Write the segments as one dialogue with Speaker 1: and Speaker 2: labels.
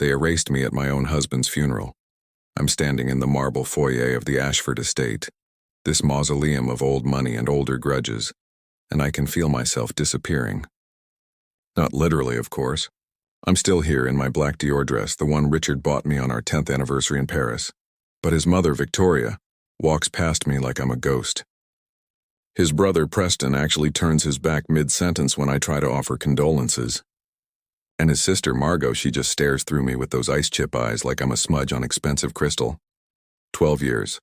Speaker 1: They erased me at my own husband's funeral. I'm standing in the marble foyer of the Ashford estate, this mausoleum of old money and older grudges, and I can feel myself disappearing. Not literally, of course. I'm still here in my black Dior dress, the one Richard bought me on our 10th anniversary in Paris. But his mother, Victoria, walks past me like I'm a ghost. His brother, Preston, actually turns his back mid-sentence when I try to offer condolences. And his sister, Margot, she just stares through me with those ice chip eyes like I'm a smudge on expensive crystal. 12 years.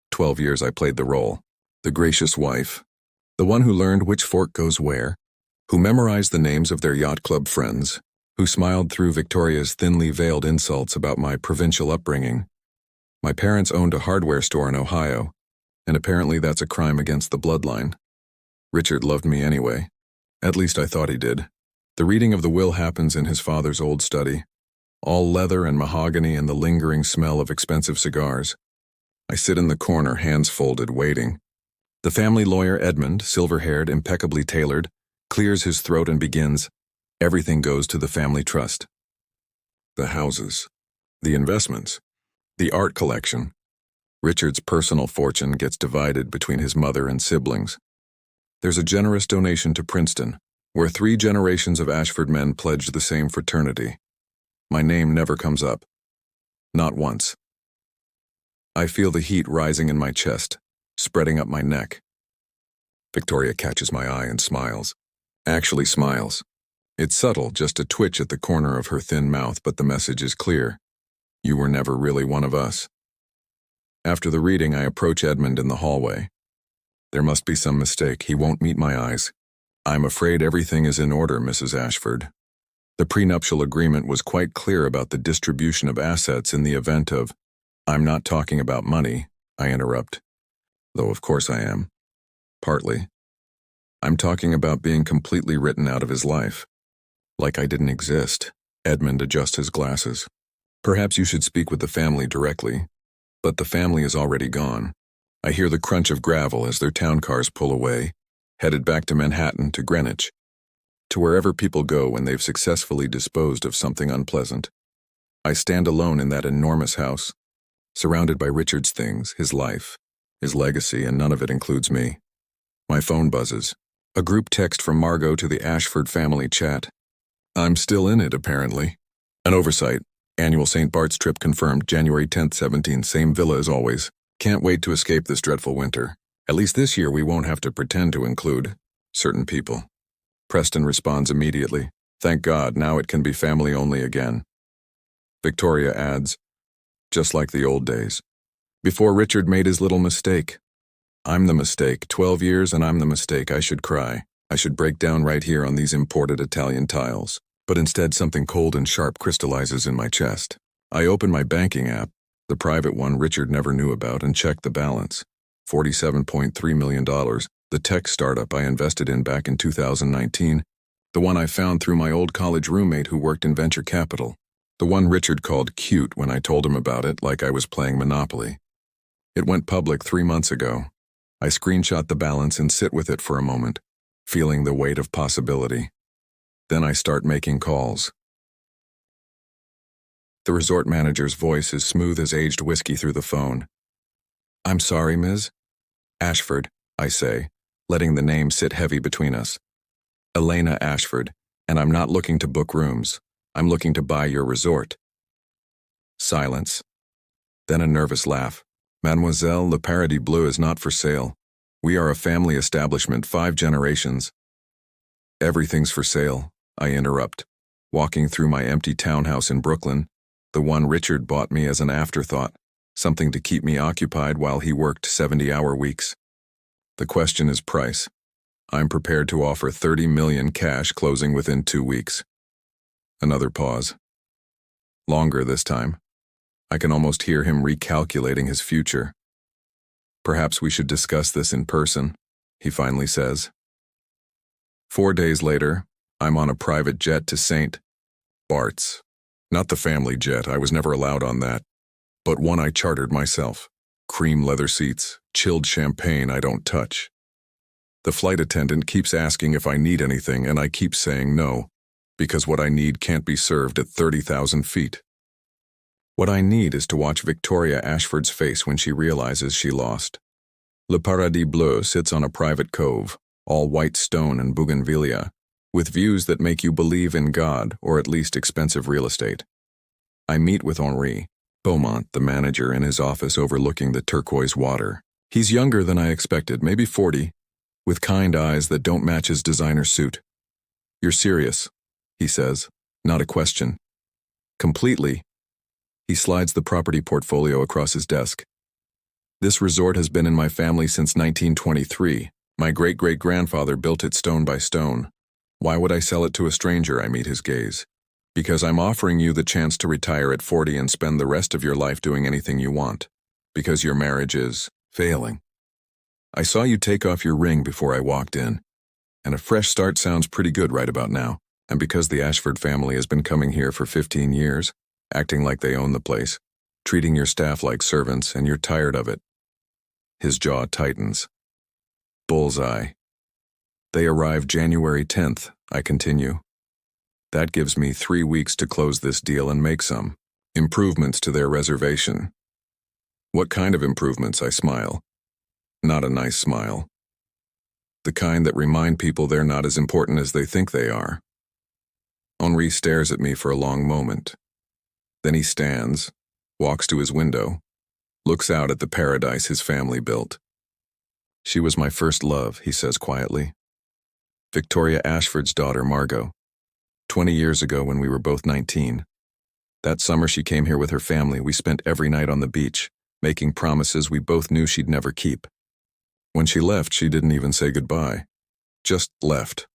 Speaker 1: 12 years I played the role. The gracious wife. The one who learned which fork goes where. Who memorized the names of their yacht club friends. Who smiled through Victoria's thinly veiled insults about my provincial upbringing. My parents owned a hardware store in Ohio, and apparently that's a crime against the bloodline. Richard loved me anyway. At least I thought he did. The reading of the will happens in his father's old study. All leather and mahogany and the lingering smell of expensive cigars. I sit in the corner, hands folded, waiting. The family lawyer, Edmund, silver-haired, impeccably tailored, clears his throat and begins, "Everything goes to the family trust. The houses, the investments, the art collection. Richard's personal fortune gets divided between his mother and siblings. There's a generous donation to Princeton, where 3 generations of Ashford men pledged the same fraternity. My name never comes up. Not once. I feel the heat rising in my chest, spreading up my neck. Victoria catches my eye and smiles. Actually smiles. It's subtle, just a twitch at the corner of her thin mouth, but the message is clear. You were never really one of us. After the reading, I approach Edmund in the hallway. There must be some mistake. He won't meet my eyes. I'm afraid everything is in order, Mrs. Ashford. The prenuptial agreement was quite clear about the distribution of assets in the event of... I'm not talking about money, I interrupt. Though of course I am. Partly. I'm talking about being completely written out of his life. Like I didn't exist. Edmund adjusts his glasses. Perhaps you should speak with the family directly. But the family is already gone. I hear the crunch of gravel as their town cars pull away, headed back to Manhattan, to Greenwich, to wherever people go when they've successfully disposed of something unpleasant. I stand alone in that enormous house, surrounded by Richard's things, his life, his legacy, and none of it includes me. My phone buzzes. A group text from Margot to the Ashford family chat. I'm still in it, apparently. An oversight. Annual St. Bart's trip confirmed, January 10th, 17, same villa as always. Can't wait to escape this dreadful winter. At least this year we won't have to pretend to include certain people. Preston responds immediately. Thank God, now it can be family only again. Victoria adds, just like the old days. Before Richard made his little mistake. I'm the mistake. 12 years and I'm the mistake. I should cry. I should break down right here on these imported Italian tiles. But instead something cold and sharp crystallizes in my chest. I open my banking app, the private one Richard never knew about, and check the balance. $47.3 million, the tech startup I invested in back in 2019, the one I found through my old college roommate who worked in venture capital, the one Richard called cute when I told him about it like I was playing Monopoly. It went public 3 months ago. I screenshot the balance and sit with it for a moment, feeling the weight of possibility. Then I start making calls. The resort manager's voice is smooth as aged whiskey through the phone. I'm sorry, Ms. Ashford, I say, letting the name sit heavy between us. Elena Ashford, and I'm not looking to book rooms. I'm looking to buy your resort. Silence. Then a nervous laugh. Mademoiselle, Le Paradis Bleu is not for sale. We are a family establishment, 5 generations. Everything's for sale, I interrupt, walking through my empty townhouse in Brooklyn, the one Richard bought me as an afterthought, something to keep me occupied while he worked 70-hour weeks. The question is price. I'm prepared to offer $30 million cash, closing within 2 weeks. Another pause. Longer this time. I can almost hear him recalculating his future. Perhaps we should discuss this in person, he finally says. 4 days later, I'm on a private jet to St. Bart's. Not the family jet, I was never allowed on that, but one I chartered myself. Cream leather seats, chilled champagne I don't touch. The flight attendant keeps asking if I need anything, and I keep saying no, because what I need can't be served at 30,000 feet. What I need is to watch Victoria Ashford's face when she realizes she lost. Le Paradis Bleu sits on a private cove, all white stone and bougainvillea, with views that make you believe in God or at least expensive real estate. I meet with Henri Beaumont, the manager, in his office overlooking the turquoise water. He's younger than I expected, maybe 40, with kind eyes that don't match his designer suit. "You're serious," he says, not a question. "Completely." He slides the property portfolio across his desk. "This resort has been in my family since 1923. My great-great-grandfather built it stone by stone. Why would I sell it to a stranger?" I meet his gaze. "Because I'm offering you the chance to retire at 40 and spend the rest of your life doing anything you want. Because your marriage is failing. I saw you take off your ring before I walked in, and a fresh start sounds pretty good right about now. And because the Ashford family has been coming here for 15 years, acting like they own the place, treating your staff like servants, and you're tired of it." His jaw tightens. Bullseye. "They arrive January 10th, I continue. That gives me 3 weeks to close this deal and make some improvements to their reservation." "What kind of improvements?" I smile. Not a nice smile. The kind that remind people they're not as important as they think they are. Henri stares at me for a long moment. Then he stands, walks to his window, looks out at the paradise his family built. "She was my first love," he says quietly. "Victoria Ashford's daughter, Margot. 20 years ago when we were both 19. That summer she came here with her family. We spent every night on the beach, making promises we both knew she'd never keep. When she left, she didn't even say goodbye. Just left.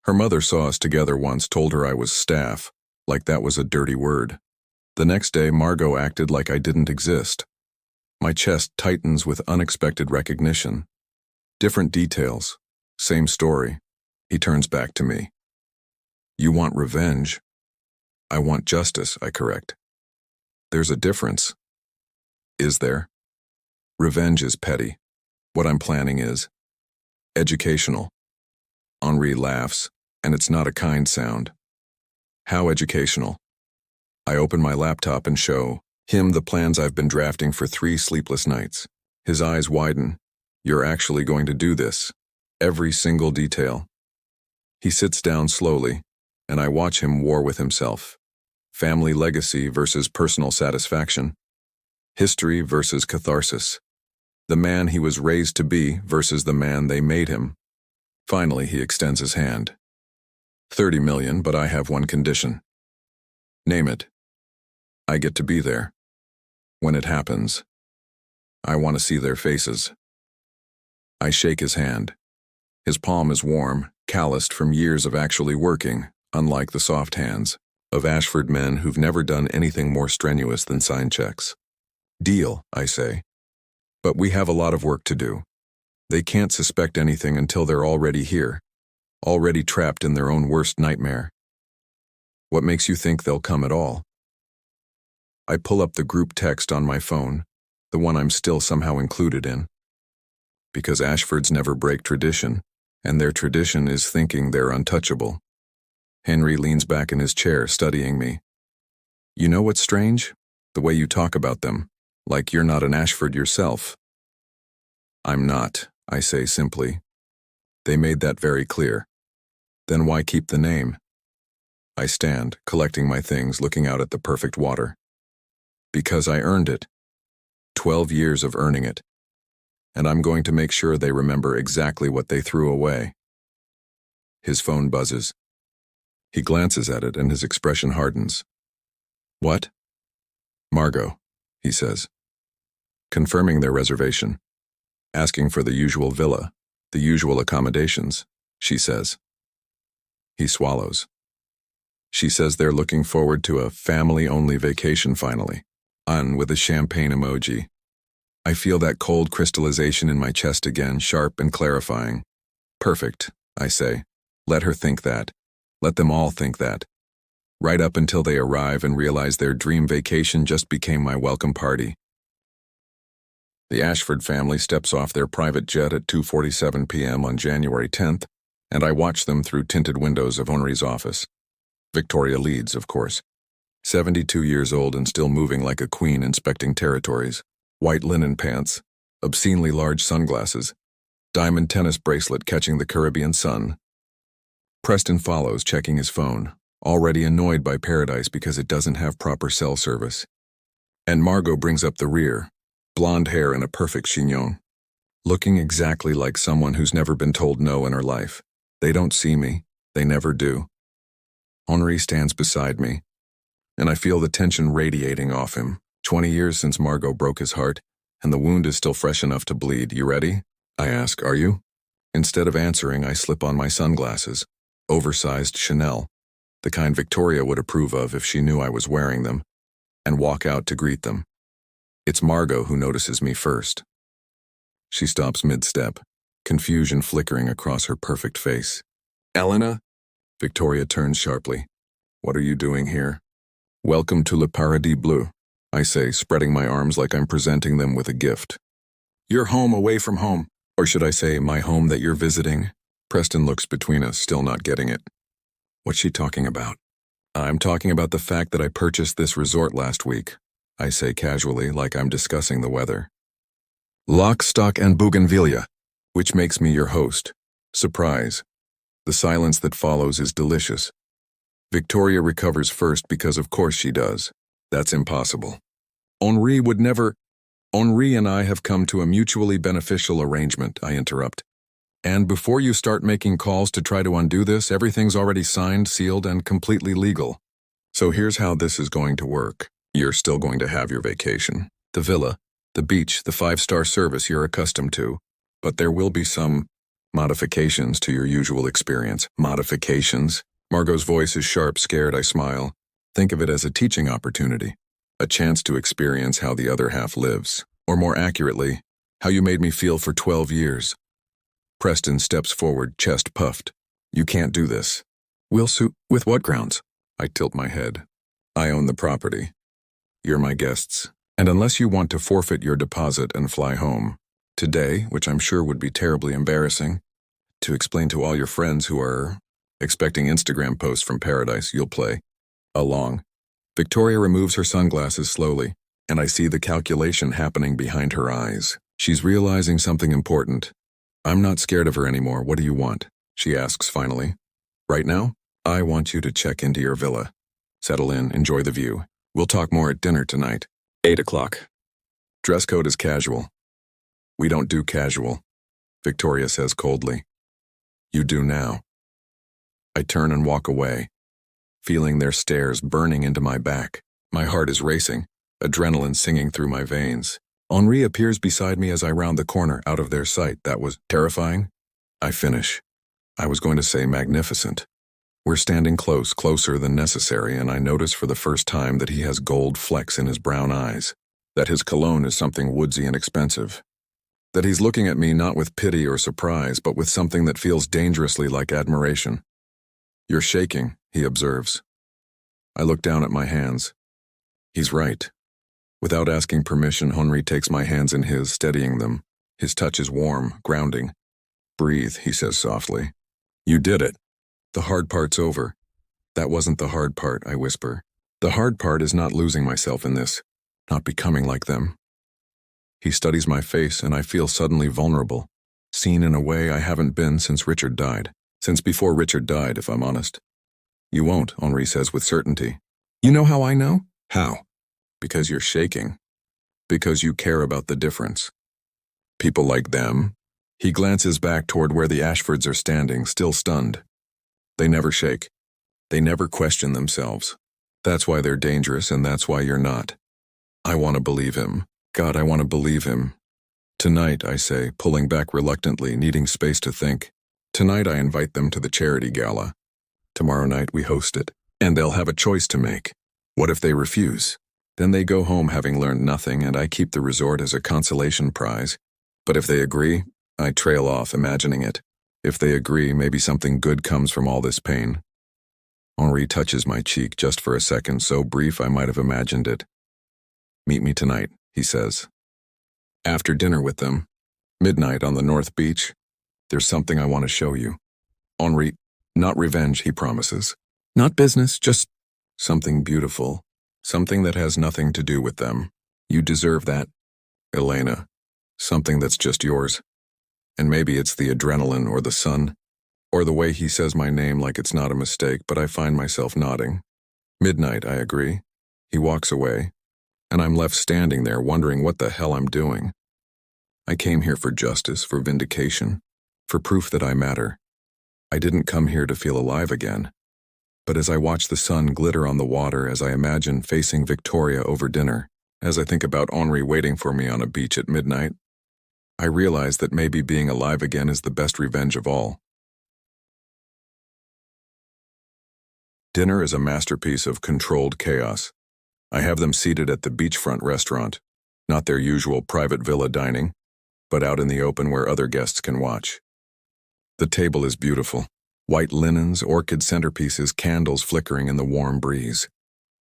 Speaker 1: Her mother saw us together once, told her I was staff, like that was a dirty word. The next day, Margot acted like I didn't exist. My chest tightens with unexpected recognition. Different details, same story." He turns back to me. "You want revenge. I want justice," I correct. "There's a difference." "Is there?" "Revenge is petty. What I'm planning is educational." Henri laughs, and it's not a kind sound. "How educational?" I open my laptop and show him the plans I've been drafting for 3 sleepless nights. His eyes widen. "You're actually going to do this? Every single detail?" He sits down slowly, and I watch him war with himself. Family legacy versus personal satisfaction. History versus catharsis. The man he was raised to be versus the man they made him. Finally, he extends his hand. 30 million, but I have one condition." "Name it." "I get to be there. When it happens. I want to see their faces." I shake his hand. His palm is warm, calloused from years of actually working, unlike the soft hands of Ashford men who've never done anything more strenuous than sign checks. "Deal," I say. "But we have a lot of work to do. They can't suspect anything until they're already here, already trapped in their own worst nightmare." "What makes you think they'll come at all?" I pull up the group text on my phone, the one I'm still somehow included in. "Because Ashfords never break tradition, and their tradition is thinking they're untouchable." Henri leans back in his chair, studying me. "You know what's strange? The way you talk about them, like you're not an Ashford yourself." "I'm not," I say simply. "They made that very clear. Then why keep the name?" I stand, collecting my things, looking out at the perfect water. "Because I earned it. 12 years of earning it. And I'm going to make sure they remember exactly what they threw away." His phone buzzes. He glances at it and his expression hardens. "What?" "Margot," he says. "Confirming their reservation. Asking for the usual villa, the usual accommodations," she says. He swallows. "She says they're looking forward to a family-only vacation finally." With a champagne emoji. I feel that cold crystallization in my chest again, sharp and clarifying. "Perfect," I say. "Let her think that. Let them all think that. Right up until they arrive and realize their dream vacation just became my welcome party." The Ashford family steps off their private jet at 2:47 p.m. on January 10th, and I watch them through tinted windows of Henri's office. Victoria leads, of course. 72 years old and still moving like a queen inspecting territories. White linen pants, obscenely large sunglasses, diamond tennis bracelet catching the Caribbean sun. Preston follows, checking his phone, already annoyed by Paradise because it doesn't have proper cell service. And Margot brings up the rear, blonde hair and a perfect chignon, looking exactly like someone who's never been told no in her life. They don't see me. They never do. Henri stands beside me, and I feel the tension radiating off him. 20 years since Margot broke his heart, and the wound is still fresh enough to bleed. You ready? I ask, are you? Instead of answering, I slip on my sunglasses, oversized Chanel, the kind Victoria would approve of if she knew I was wearing them, and walk out to greet them. It's Margot who notices me first. She stops mid-step, confusion flickering across her perfect face. Elena? Victoria turns sharply. What are you doing here? Welcome to Le Paradis Bleu, I say, spreading my arms like I'm presenting them with a gift. Your home away from home. Or should I say, my home that you're visiting? Preston looks between us, still not getting it. What's she talking about? I'm talking about the fact that I purchased this resort last week, I say casually, like I'm discussing the weather. Lock, stock, and bougainvillea, which makes me your host. Surprise. The silence that follows is delicious. Victoria recovers first because of course she does. That's impossible. Henri would never... Henri and I have come to a mutually beneficial arrangement, I interrupt. And before you start making calls to try to undo this, everything's already signed, sealed, and completely legal. So here's how this is going to work. You're still going to have your vacation, the villa, the beach, the 5-star service you're accustomed to. But there will be some modifications to your usual experience. Modifications? Margot's voice is sharp, scared. I smile. Think of it as a teaching opportunity. A chance to experience how the other half lives. Or more accurately, how you made me feel for 12 years. Preston steps forward, chest puffed. You can't do this. Will suit with what grounds? I tilt my head. I own the property. You're my guests. And unless you want to forfeit your deposit and fly home, today, which I'm sure would be terribly embarrassing, to explain to all your friends who are expecting Instagram posts from Paradise, you'll play along. Victoria removes her sunglasses slowly, and I see the calculation happening behind her eyes. She's realizing something important. I'm not scared of her anymore. What do you want? She asks finally. Right now, I want you to check into your villa. Settle in, enjoy the view. We'll talk more at dinner tonight. 8 o'clock. Dress code is casual. We don't do casual, Victoria says coldly. You do now. I turn and walk away, feeling their stares burning into my back. My heart is racing, adrenaline singing through my veins. Henri appears beside me as I round the corner, out of their sight. That was terrifying. I finish. I was going to say magnificent. We're standing close, closer than necessary, and I notice for the first time that he has gold flecks in his brown eyes, that his cologne is something woodsy and expensive, that he's looking at me not with pity or surprise, but with something that feels dangerously like admiration. You're shaking, he observes. I look down at my hands. He's right. Without asking permission, Henri takes my hands in his, steadying them. His touch is warm, grounding. Breathe, he says softly. You did it. The hard part's over. That wasn't the hard part, I whisper. The hard part is not losing myself in this, not becoming like them. He studies my face, and I feel suddenly vulnerable, seen in a way I haven't been since Richard died. Since before Richard died, if I'm honest. You won't, Henri says with certainty. You know how I know? How? Because you're shaking. Because you care about the difference. People like them. He glances back toward where the Ashfords are standing, still stunned. They never shake. They never question themselves. That's why they're dangerous, and that's why you're not. I want to believe him. God, I want to believe him. Tonight, I say, pulling back reluctantly, needing space to think. Tonight I invite them to the charity gala. Tomorrow night we host it, and they'll have a choice to make. What if they refuse? Then they go home having learned nothing, and I keep the resort as a consolation prize. But if they agree, I trail off, imagining it. If they agree, maybe something good comes from all this pain. Henri touches my cheek just for a second, so brief I might have imagined it. Meet me tonight, he says. After dinner with them, midnight on the North Beach, there's something I want to show you. Henri, not revenge, he promises. Not business, just something beautiful, Something that has nothing to do with them. You deserve that, Elena. Something that's just yours. And maybe it's the adrenaline or the sun, or the way he says my name like it's not a mistake, but I find myself nodding. Midnight, I agree. He walks away, and I'm left standing there wondering what the hell I'm doing. I came here for justice, for vindication, for proof that I matter. I didn't come here to feel alive again. But as I watch the sun glitter on the water, as I imagine facing Victoria over dinner, as I think about Henri waiting for me on a beach at midnight, I realize that maybe being alive again is the best revenge of all. Dinner is a masterpiece of controlled chaos. I have them seated at the beachfront restaurant, not their usual private villa dining, but out in the open where other guests can watch. The table is beautiful. White linens, orchid centerpieces, candles flickering in the warm breeze.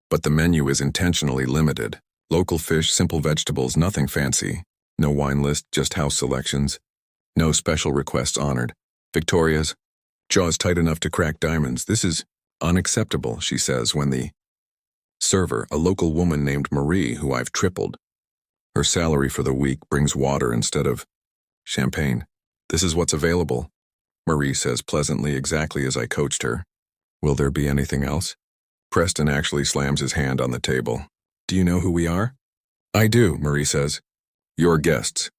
Speaker 1: But the menu is intentionally limited. Local fish, simple vegetables, nothing fancy. No wine list, just house selections. No special requests honored. Victoria's jaws tight enough to crack diamonds. This is unacceptable, she says when the server, a local woman named Marie, who I've tripled. Her salary for the week brings water instead of champagne. This is what's available, Marie says pleasantly, exactly as I coached her. Will there be anything else? Preston actually slams his hand on the table. Do you know who we are? I do, Marie says. Your guests.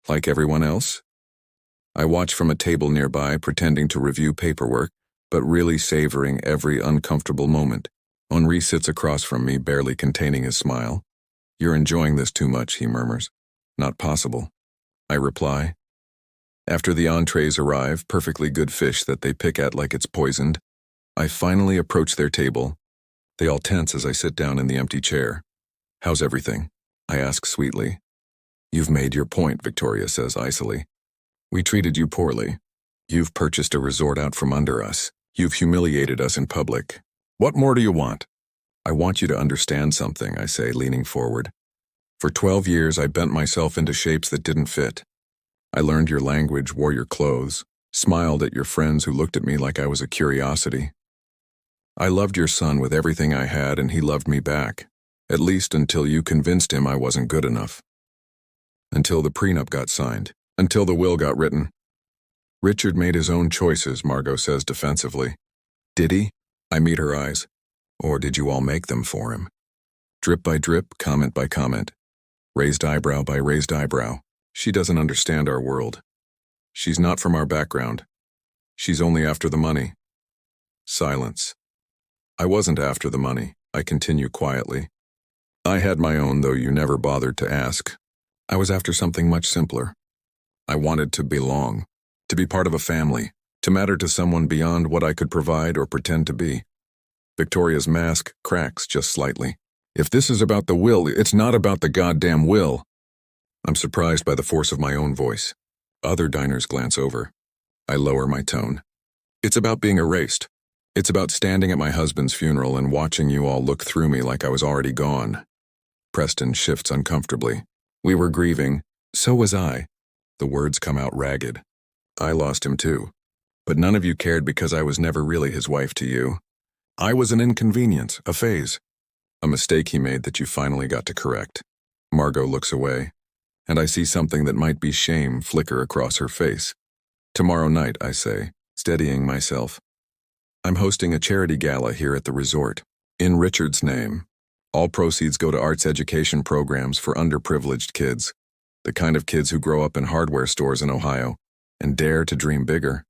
Speaker 1: Like everyone else? I watch from a table nearby, pretending to review paperwork, but really savoring every uncomfortable moment. Henri sits across from me, barely containing his smile. You're enjoying this too much, he murmurs. Not possible, I reply. After the entrees arrive, perfectly good fish that they pick at like it's poisoned, I finally approach their table. They all tense as I sit down in the empty chair. How's everything? I ask sweetly. You've made your point, Victoria says icily. We treated you poorly. You've purchased a resort out from under us. You've humiliated us in public. What more do you want? I want you to understand something, I say, leaning forward. For 12 years, I bent myself into shapes that didn't fit. I learned your language, wore your clothes, smiled at your friends who looked at me like I was a curiosity. I loved your son with everything I had, and he loved me back, at least until you convinced him I wasn't good enough. Until the prenup got signed, until the will got written. Richard made his own choices, Margot says defensively. Did he? I meet her eyes. Or did you all make them for him? Drip by drip, comment by comment. Raised eyebrow by raised eyebrow. She doesn't understand our world. She's not from our background. She's only after the money. Silence. I wasn't after the money, I continue quietly. I had my own, though you never bothered to ask. I was after something much simpler. I wanted to belong, to be part of a family, to matter to someone beyond what I could provide or pretend to be. Victoria's mask cracks just slightly. If this is about the will, it's not about the goddamn will. I'm surprised by the force of my own voice. Other diners glance over. I lower my tone. It's about being erased. It's about standing at my husband's funeral and watching you all look through me like I was already gone. Preston shifts uncomfortably. We were grieving. So was I. The words come out ragged. I lost him too. But none of you cared because I was never really his wife to you. I was an inconvenience, a phase. A mistake he made that you finally got to correct. Margot looks away, and I see something that might be shame flicker across her face. Tomorrow night, I say, steadying myself. I'm hosting a charity gala here at the resort. In Richard's name. All proceeds go to arts education programs for underprivileged kids. The kind of kids who grow up in hardware stores in Ohio and dare to dream bigger.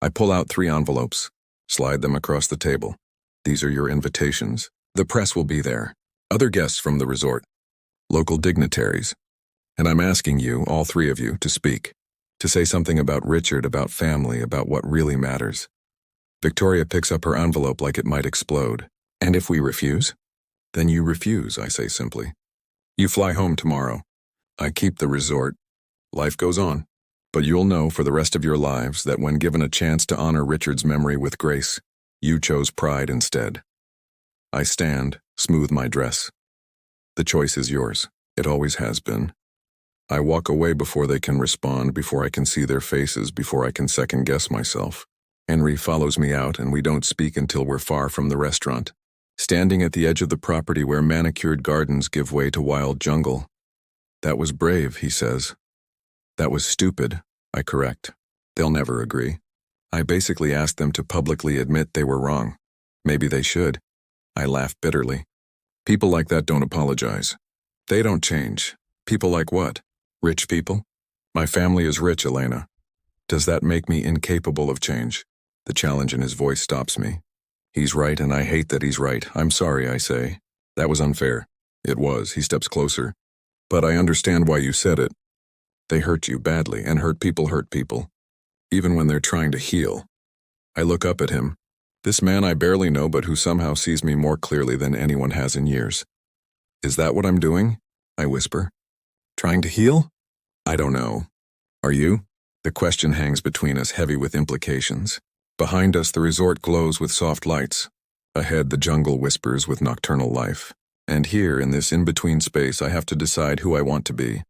Speaker 1: I pull out 3 envelopes, slide them across the table. These are your invitations. The press will be there. Other guests from the resort. Local dignitaries. And I'm asking you, all 3 of you, to speak. To say something about Richard, about family, about what really matters. Victoria picks up her envelope like it might explode. And if we refuse? Then you refuse, I say simply. You fly home tomorrow. I keep the resort. Life goes on. But you'll know for the rest of your lives that when given a chance to honor Richard's memory with grace, you chose pride instead. I stand, smooth my dress. The choice is yours. It always has been. I walk away before they can respond, before I can see their faces, before I can second-guess myself. Henri follows me out, and we don't speak until we're far from the restaurant, standing at the edge of the property where manicured gardens give way to wild jungle. That was brave, he says. That was stupid, I correct. They'll never agree. I basically asked them to publicly admit they were wrong. Maybe they should. I laugh bitterly. People like that don't apologize. They don't change. People like what? Rich people? My family is rich, Elena. Does that make me incapable of change? The challenge in his voice stops me. He's right, and I hate that he's right. I'm sorry, I say. That was unfair. It was. He steps closer. But I understand why you said it. They hurt you badly, and hurt people, even when they're trying to heal. I look up at him. This man I barely know, but who somehow sees me more clearly than anyone has in years. Is that what I'm doing? I whisper. Trying to heal? I don't know. Are you? The question hangs between us, heavy with implications. Behind us, the resort glows with soft lights. Ahead, the jungle whispers with nocturnal life. And here, in this in-between space, I have to decide who I want to be.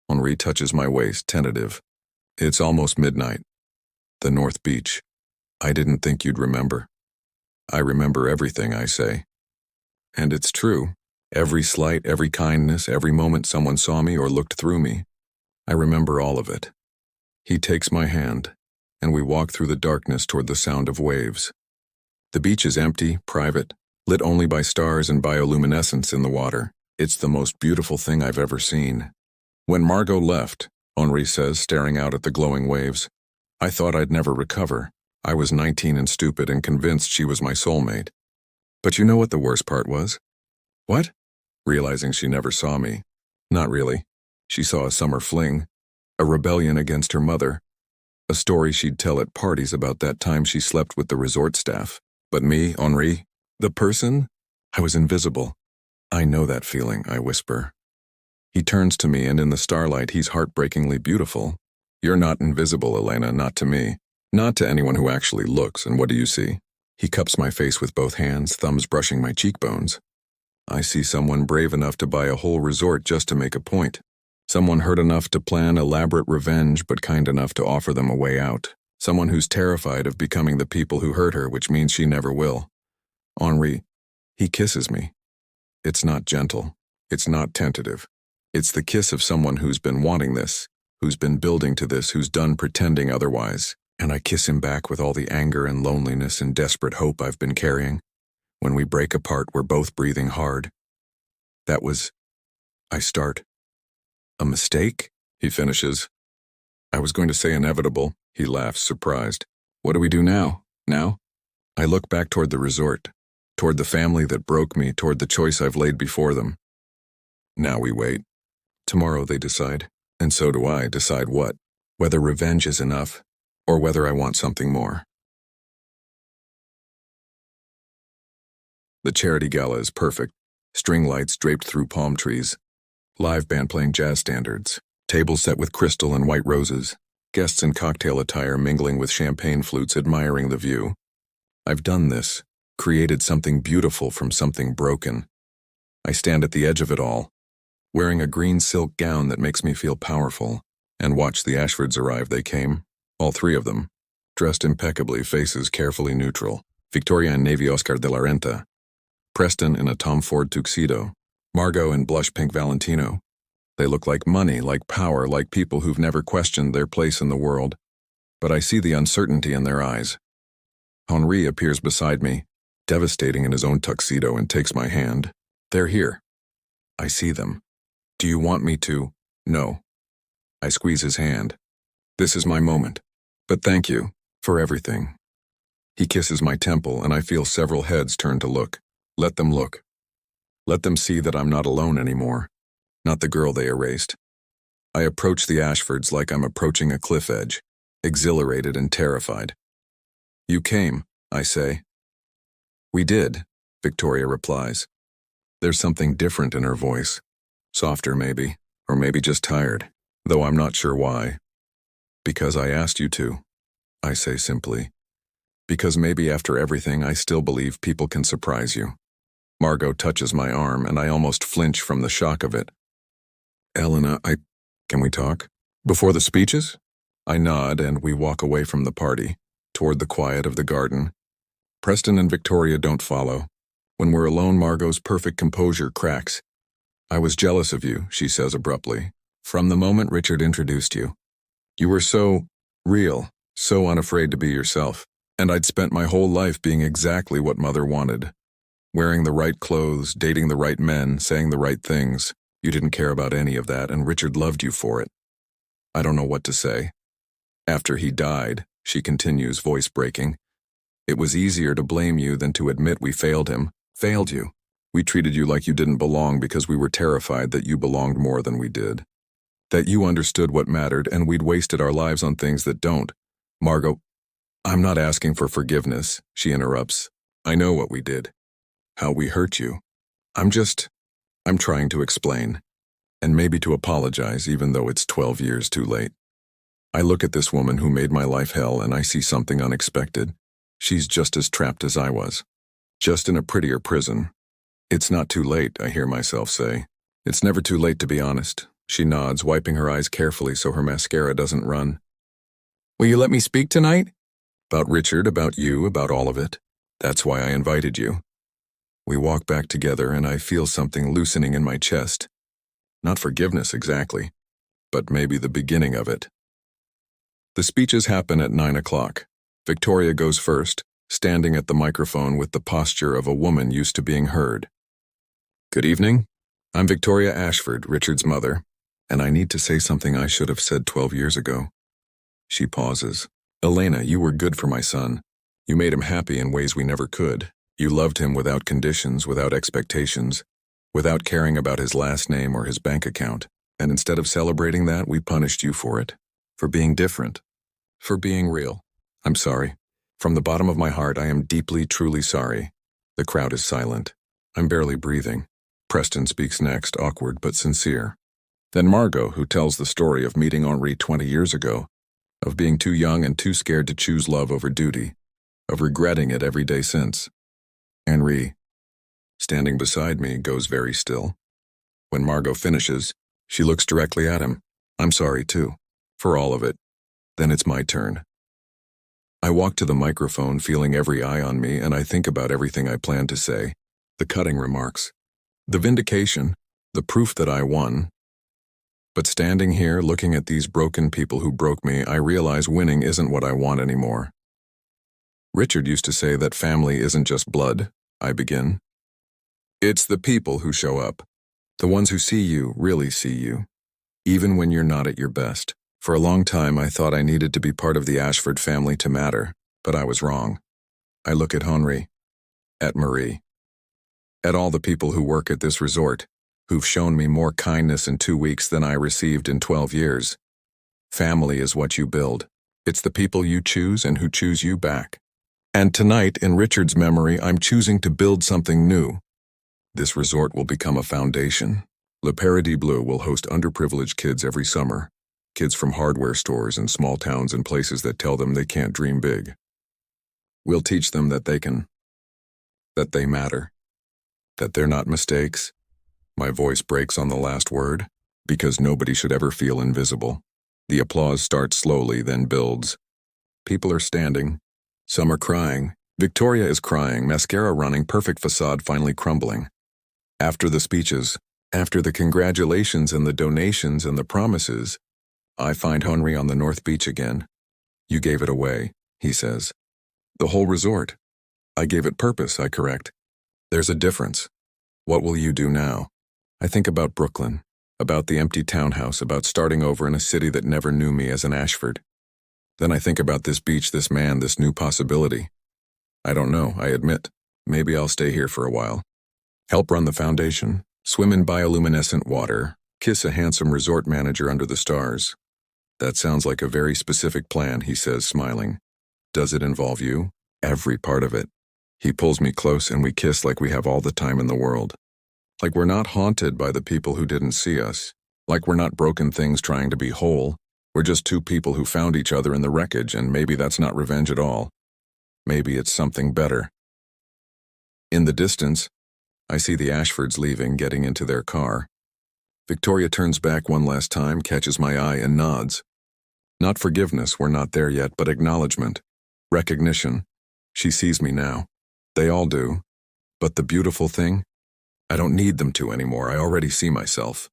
Speaker 1: Henri touches my waist, tentative. It's almost midnight. The North Beach. I didn't think you'd remember. I remember everything, I say. And it's true. Every slight, every kindness, every moment someone saw me or looked through me. I remember all of it. He takes my hand, and we walk through the darkness toward the sound of waves. The beach is empty, private, lit only by stars and bioluminescence in the water. It's the most beautiful thing I've ever seen. When Margot left, Henri says, staring out at the glowing waves, I thought I'd never recover. I was 19 and stupid and convinced she was my soulmate. But you know what the worst part was? What? Realizing she never saw me. Not really. She saw a summer fling, a rebellion against her mother, a story she'd tell at parties about that time she slept with the resort staff. But me, Henri, the person? I was invisible. I know that feeling, I whisper. He turns to me, and in the starlight he's heartbreakingly beautiful. You're not invisible, Elena, not to me. Not to anyone who actually looks, and what do you see? He cups my face with both hands, thumbs brushing my cheekbones. I see someone brave enough to buy a whole resort just to make a point. Someone hurt enough to plan elaborate revenge but kind enough to offer them a way out. Someone who's terrified of becoming the people who hurt her, which means she never will. Henri, he kisses me. It's not gentle. It's not tentative. It's the kiss of someone who's been wanting this, who's been building to this, who's done pretending otherwise. And I kiss him back with all the anger and loneliness and desperate hope I've been carrying. When we break apart, we're both breathing hard. That was... I start. A mistake? He finishes. I was going to say inevitable. He laughs, surprised. What do we do now? Now? I look back toward the resort, toward the family that broke me, toward the choice I've laid before them. Now we wait. Tomorrow they decide. And so do I. Decide what? Whether revenge is enough, or whether I want something more. The charity gala is perfect. String lights draped through palm trees. Live band playing jazz standards. Tables set with crystal and white roses. Guests in cocktail attire mingling with champagne flutes admiring the view. I've done this. Created something beautiful from something broken. I stand at the edge of it all, wearing a green silk gown that makes me feel powerful, and watch the Ashfords arrive. They came, all three of them, dressed impeccably, faces carefully neutral. Victoria in navy Oscar de la Renta. Preston in a Tom Ford tuxedo. Margot in blush pink Valentino. They look like money, like power, like people who've never questioned their place in the world. But I see the uncertainty in their eyes. Henri appears beside me, devastating in his own tuxedo, and takes my hand. They're here. I see them. Do you want me to? No. I squeeze his hand. This is my moment. But thank you for everything. He kisses my temple, and I feel several heads turn to look. Let them look. Let them see that I'm not alone anymore. Not the girl they erased. I approach the Ashfords like I'm approaching a cliff edge, exhilarated and terrified. You came, I say. We did, Victoria replies. There's something different in her voice. Softer maybe, or maybe just tired, though I'm not sure why. Because I asked you to, I say simply. Because maybe after everything I still believe people can surprise you. Margot touches my arm, and I almost flinch from the shock of it. Elena, can we talk? Before the speeches? I nod, and we walk away from the party, toward the quiet of the garden. Preston and Victoria don't follow. When we're alone, Margot's perfect composure cracks. I was jealous of you, she says abruptly. From the moment Richard introduced you. You were so real, so unafraid to be yourself. And I'd spent my whole life being exactly what Mother wanted. Wearing the right clothes, dating the right men, saying the right things. You didn't care about any of that, and Richard loved you for it. I don't know what to say. After he died, she continues, voice breaking, it was easier to blame you than to admit we failed him. Failed you. We treated you like you didn't belong because we were terrified that you belonged more than we did. That you understood what mattered and we'd wasted our lives on things that don't. Margot, I'm not asking for forgiveness, she interrupts. I know what we did. How we hurt you. I'm trying to explain. And maybe to apologize even though it's 12 years too late. I look at this woman who made my life hell and I see something unexpected. She's just as trapped as I was. Just in a prettier prison. It's not too late, I hear myself say. It's never too late to be honest. She nods, wiping her eyes carefully so her mascara doesn't run. Will you let me speak tonight? About Richard, about you, about all of it. That's why I invited you. We walk back together and I feel something loosening in my chest. Not forgiveness exactly, but maybe the beginning of it. The speeches happen at 9 o'clock. Victoria goes first, standing at the microphone with the posture of a woman used to being heard. Good evening. I'm Victoria Ashford, Richard's mother, and I need to say something I should have said 12 years ago. She pauses. Elena, you were good for my son. You made him happy in ways we never could. You loved him without conditions, without expectations, without caring about his last name or his bank account. And instead of celebrating that, we punished you for it. For being different. For being real. I'm sorry. From the bottom of my heart, I am deeply, truly sorry. The crowd is silent. I'm barely breathing. Preston speaks next, awkward but sincere. Then Margot, who tells the story of meeting Henri 20 years ago, of being too young and too scared to choose love over duty, of regretting it every day since. Henri, standing beside me, goes very still. When Margot finishes, she looks directly at him. I'm sorry, too. For all of it. Then it's my turn. I walk to the microphone, feeling every eye on me, and I think about everything I plan to say. The cutting remarks. The vindication. The proof that I won. But standing here, looking at these broken people who broke me, I realize winning isn't what I want anymore. Richard used to say that family isn't just blood, I begin. It's the people who show up. The ones who see you really see you. Even when you're not at your best. For a long time, I thought I needed to be part of the Ashford family to matter, but I was wrong. I look at Henri, at Marie, at all the people who work at this resort, who've shown me more kindness in 2 weeks than I received in 12 years. Family is what you build. It's the people you choose and who choose you back. And tonight, in Richard's memory, I'm choosing to build something new. This resort will become a foundation. Le Paradis Bleu will host underprivileged kids every summer. Kids from hardware stores in small towns and places that tell them they can't dream big. We'll teach them that they can. That they matter. That they're not mistakes. My voice breaks on the last word, because nobody should ever feel invisible. The applause starts slowly, then builds. People are standing. Some are crying. Victoria is crying, mascara running, perfect facade finally crumbling. After the speeches, after the congratulations and the donations and the promises, I find Henri on the North Beach again. You gave it away, he says. The whole resort. I gave it purpose, I correct. There's a difference. What will you do now? I think about Brooklyn, about the empty townhouse, about starting over in a city that never knew me as an Ashford. Then I think about this beach, this man, this new possibility. I don't know, I admit. Maybe I'll stay here for a while. Help run the foundation, swim in bioluminescent water, kiss a handsome resort manager under the stars. That sounds like a very specific plan, he says, smiling. Does it involve you? Every part of it. He pulls me close and we kiss like we have all the time in the world. Like we're not haunted by the people who didn't see us. Like we're not broken things trying to be whole. We're just two people who found each other in the wreckage, and maybe that's not revenge at all. Maybe it's something better. In the distance, I see the Ashfords leaving, getting into their car. Victoria turns back one last time, catches my eye, and nods. Not forgiveness, we're not there yet, but acknowledgement. Recognition. She sees me now. They all do. But the beautiful thing? I don't need them to anymore. I already see myself.